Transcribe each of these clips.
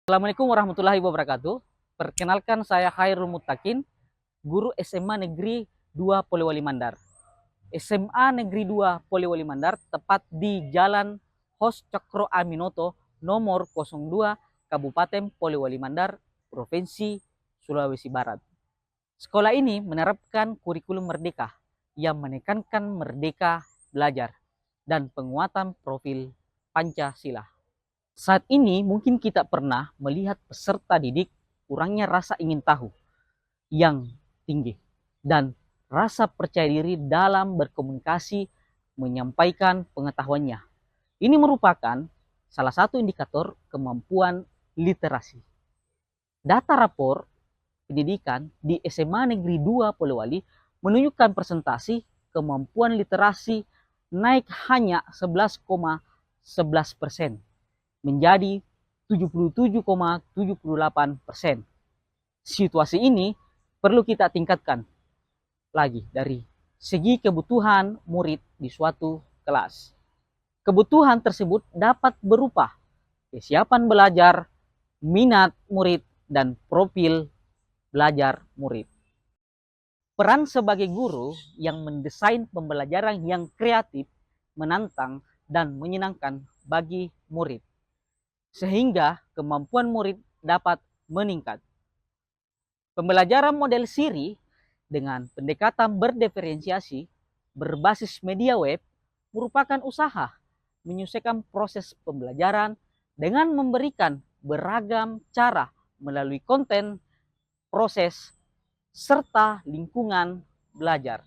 Assalamualaikum warahmatullahi wabarakatuh. Perkenalkan saya Khairul Muttaqin, guru SMA Negeri 2 Polewali Mandar. SMA Negeri 2 Polewali Mandar tepat di Jalan Hos Cokro Aminoto nomor 02 Kabupaten Polewali Mandar, Provinsi Sulawesi Barat. Sekolah ini menerapkan kurikulum merdeka yang menekankan merdeka belajar dan penguatan profil Pancasila. Saat ini mungkin kita pernah melihat peserta didik kurangnya rasa ingin tahu yang tinggi dan rasa percaya diri dalam berkomunikasi menyampaikan pengetahuannya. Ini merupakan salah satu indikator kemampuan literasi. Data rapor pendidikan di SMA Negeri 2 Polewali menunjukkan presentasi kemampuan literasi naik hanya 11,11% menjadi 77,78%. Situasi ini perlu kita tingkatkan lagi dari segi kebutuhan murid di suatu kelas. Kebutuhan tersebut dapat berupa kesiapan belajar, minat murid, dan profil belajar murid. Peran sebagai guru yang mendesain pembelajaran yang kreatif, menantang, dan menyenangkan bagi murid sehingga kemampuan murid dapat meningkat. Pembelajaran model Siri dengan pendekatan berdiferensiasi berbasis media web merupakan usaha menyelesaikan proses pembelajaran dengan memberikan beragam cara melalui konten, proses, serta lingkungan belajar.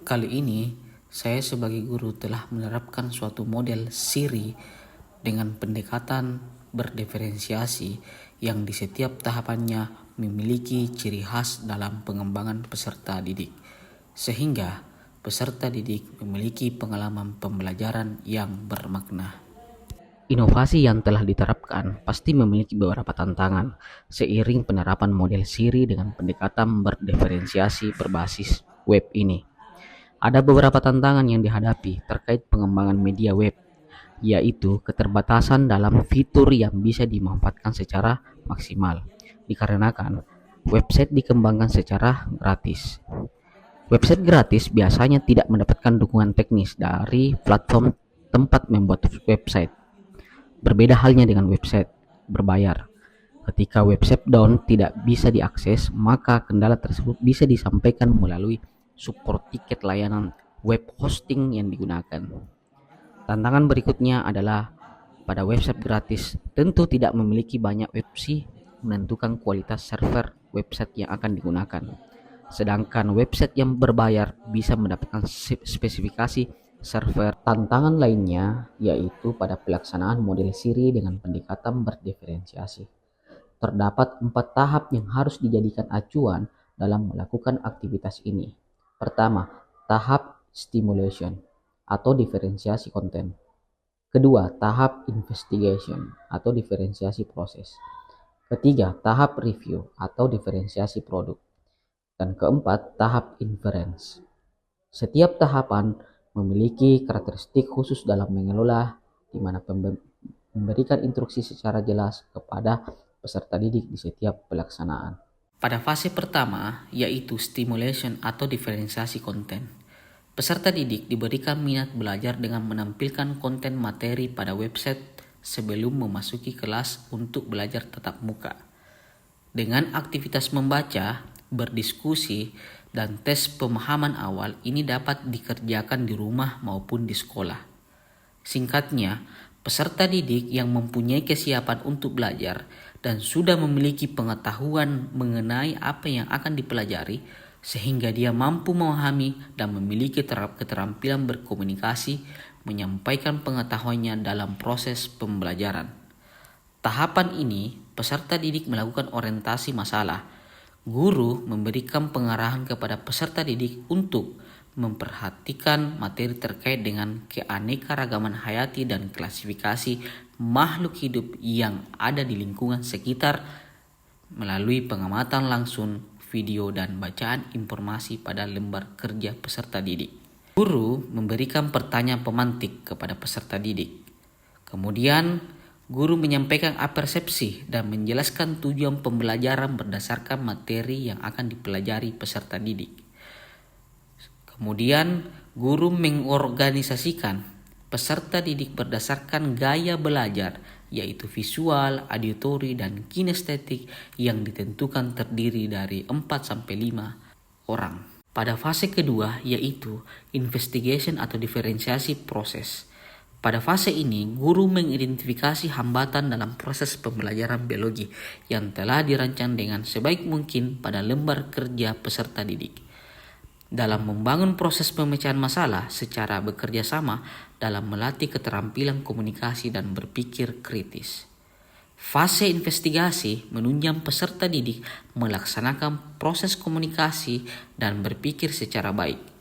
Kali ini, saya sebagai guru telah menerapkan suatu model Siri dengan pendekatan berdiferensiasi yang di setiap tahapannya memiliki ciri khas dalam pengembangan peserta didik, sehingga peserta didik memiliki pengalaman pembelajaran yang bermakna. Inovasi yang telah diterapkan pasti memiliki beberapa tantangan seiring penerapan model Siri dengan pendekatan berdiferensiasi berbasis web ini. Ada beberapa tantangan yang dihadapi terkait pengembangan media web, yaitu keterbatasan dalam fitur yang bisa dimanfaatkan secara maksimal, dikarenakan website dikembangkan secara gratis. Website gratis biasanya tidak mendapatkan dukungan teknis dari platform tempat membuat website. Berbeda halnya dengan website berbayar. Ketika website down tidak bisa diakses, maka kendala tersebut bisa disampaikan melalui support tiket layanan web hosting yang digunakan. Tantangan berikutnya adalah pada website gratis tentu tidak memiliki banyak opsi menentukan kualitas server website yang akan digunakan. Sedangkan website yang berbayar bisa mendapatkan spesifikasi server. Tantangan lainnya yaitu pada pelaksanaan model Siri dengan pendekatan berdiferensiasi. Terdapat 4 tahap yang harus dijadikan acuan dalam melakukan aktivitas ini. Pertama, tahap stimulation atau diferensiasi konten. Kedua, tahap investigation atau diferensiasi proses. Ketiga, tahap review atau diferensiasi produk. Dan keempat, tahap inference. Setiap tahapan memiliki karakteristik khusus dalam mengelola, di mana memberikan instruksi secara jelas kepada peserta didik di setiap pelaksanaan. Pada fase pertama, yaitu stimulation atau diferensiasi konten, peserta didik diberikan minat belajar dengan menampilkan konten materi pada website sebelum memasuki kelas untuk belajar tatap muka. Dengan aktivitas membaca, berdiskusi, dan tes pemahaman awal ini dapat dikerjakan di rumah maupun di sekolah. Singkatnya, peserta didik yang mempunyai kesiapan untuk belajar dan sudah memiliki pengetahuan mengenai apa yang akan dipelajari sehingga dia mampu memahami dan memiliki keterampilan berkomunikasi, menyampaikan pengetahuannya dalam proses pembelajaran. Tahapan ini, peserta didik melakukan orientasi masalah. Guru memberikan pengarahan kepada peserta didik untuk memperhatikan materi terkait dengan keanekaragaman hayati dan klasifikasi makhluk hidup yang ada di lingkungan sekitar melalui pengamatan langsung, video, dan bacaan informasi pada lembar kerja peserta didik. Guru memberikan pertanyaan pemantik kepada peserta didik. Kemudian, guru menyampaikan apersepsi dan menjelaskan tujuan pembelajaran berdasarkan materi yang akan dipelajari peserta didik. Kemudian, guru mengorganisasikan peserta didik berdasarkan gaya belajar, yaitu visual, auditori, dan kinestetik yang ditentukan terdiri dari 4-5 orang. Pada fase kedua, yaitu investigation atau diferensiasi proses. Pada fase ini, guru mengidentifikasi hambatan dalam proses pembelajaran biologi yang telah dirancang dengan sebaik mungkin pada lembar kerja peserta didik. Dalam membangun proses pemecahan masalah secara bekerja sama dalam melatih keterampilan komunikasi dan berpikir kritis. Fase investigasi menunjang peserta didik melaksanakan proses komunikasi dan berpikir secara baik.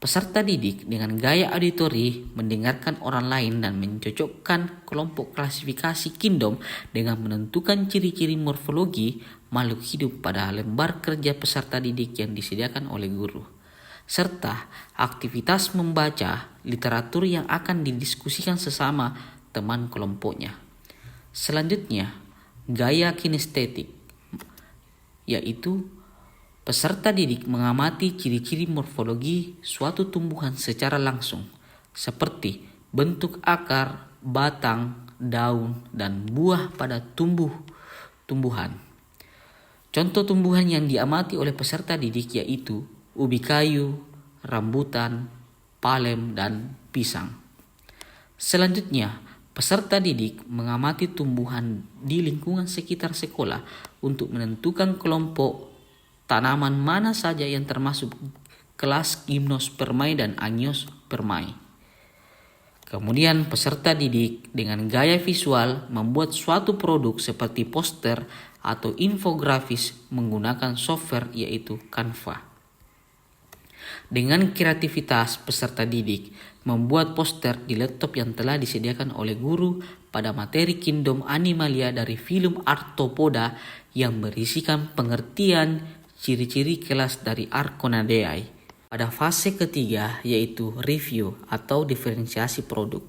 Peserta didik dengan gaya auditori mendengarkan orang lain dan mencocokkan kelompok klasifikasi Kingdom dengan menentukan ciri-ciri morfologi makhluk hidup pada lembar kerja peserta didik yang disediakan oleh guru. Serta aktivitas membaca literatur yang akan didiskusikan sesama teman kelompoknya. Selanjutnya, gaya kinestetik, yaitu peserta didik mengamati ciri-ciri morfologi suatu tumbuhan secara langsung, seperti bentuk akar, batang, daun, dan buah pada tumbuhan. Contoh tumbuhan yang diamati oleh peserta didik yaitu ubi kayu, rambutan, palem, dan pisang. Selanjutnya, peserta didik mengamati tumbuhan di lingkungan sekitar sekolah untuk menentukan kelompok tanaman mana saja yang termasuk kelas Gymnospermae dan Angiospermae. Kemudian peserta didik dengan gaya visual membuat suatu produk seperti poster atau infografis menggunakan software yaitu Canva. Dengan kreativitas peserta didik membuat poster di laptop yang telah disediakan oleh guru pada materi Kingdom Animalia dari film Arthropoda yang berisikan pengertian ciri-ciri kelas dari Arconadae. Pada fase ketiga yaitu review atau diferensiasi produk.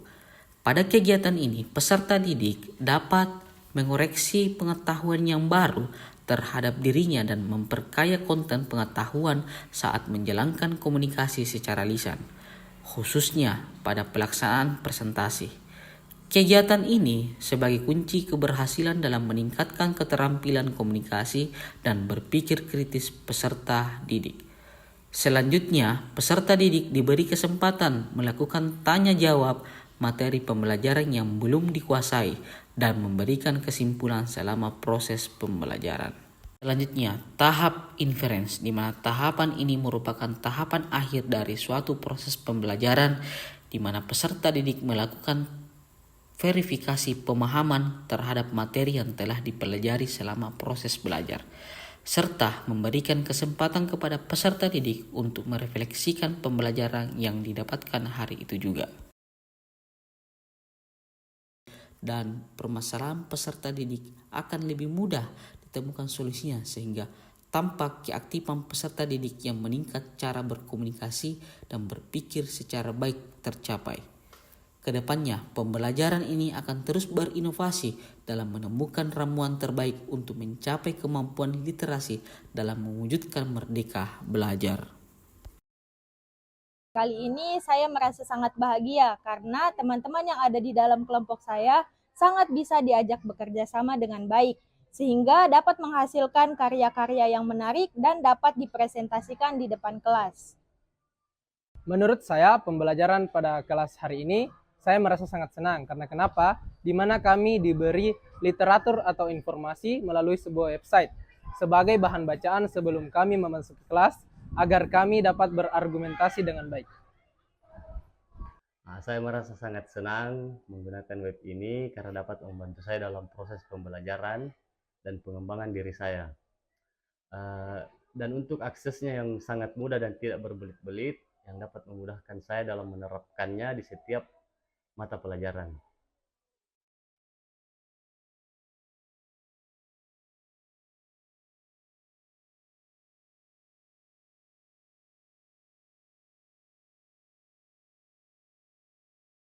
Pada kegiatan ini, peserta didik dapat mengoreksi pengetahuan yang baru terhadap dirinya dan memperkaya konten pengetahuan saat menjalankan komunikasi secara lisan, khususnya pada pelaksanaan presentasi. Kegiatan ini sebagai kunci keberhasilan dalam meningkatkan keterampilan komunikasi dan berpikir kritis peserta didik. Selanjutnya, peserta didik diberi kesempatan melakukan tanya jawab materi pembelajaran yang belum dikuasai dan memberikan kesimpulan selama proses pembelajaran. Selanjutnya, tahap inference, di mana tahapan ini merupakan tahapan akhir dari suatu proses pembelajaran di mana peserta didik melakukan verifikasi pemahaman terhadap materi yang telah dipelajari selama proses belajar, serta memberikan kesempatan kepada peserta didik untuk merefleksikan pembelajaran yang didapatkan hari itu juga. Dan permasalahan peserta didik akan lebih mudah ditemukan solusinya sehingga tampak keaktifan peserta didik yang meningkat cara berkomunikasi dan berpikir secara baik tercapai. Kedepannya, pembelajaran ini akan terus berinovasi dalam menemukan ramuan terbaik untuk mencapai kemampuan literasi dalam mewujudkan merdeka belajar. Kali ini saya merasa sangat bahagia karena teman-teman yang ada di dalam kelompok saya sangat bisa diajak bekerja sama dengan baik, sehingga dapat menghasilkan karya-karya yang menarik dan dapat dipresentasikan di depan kelas. Menurut saya, pembelajaran pada kelas hari ini saya merasa sangat senang karena kenapa? Di mana kami diberi literatur atau informasi melalui sebuah website sebagai bahan bacaan sebelum kami memasuki kelas agar kami dapat berargumentasi dengan baik. Saya merasa sangat senang menggunakan web ini karena dapat membantu saya dalam proses pembelajaran dan pengembangan diri saya. Dan untuk aksesnya yang sangat mudah dan tidak berbelit-belit, yang dapat memudahkan saya dalam menerapkannya di setiap mata pelajaran.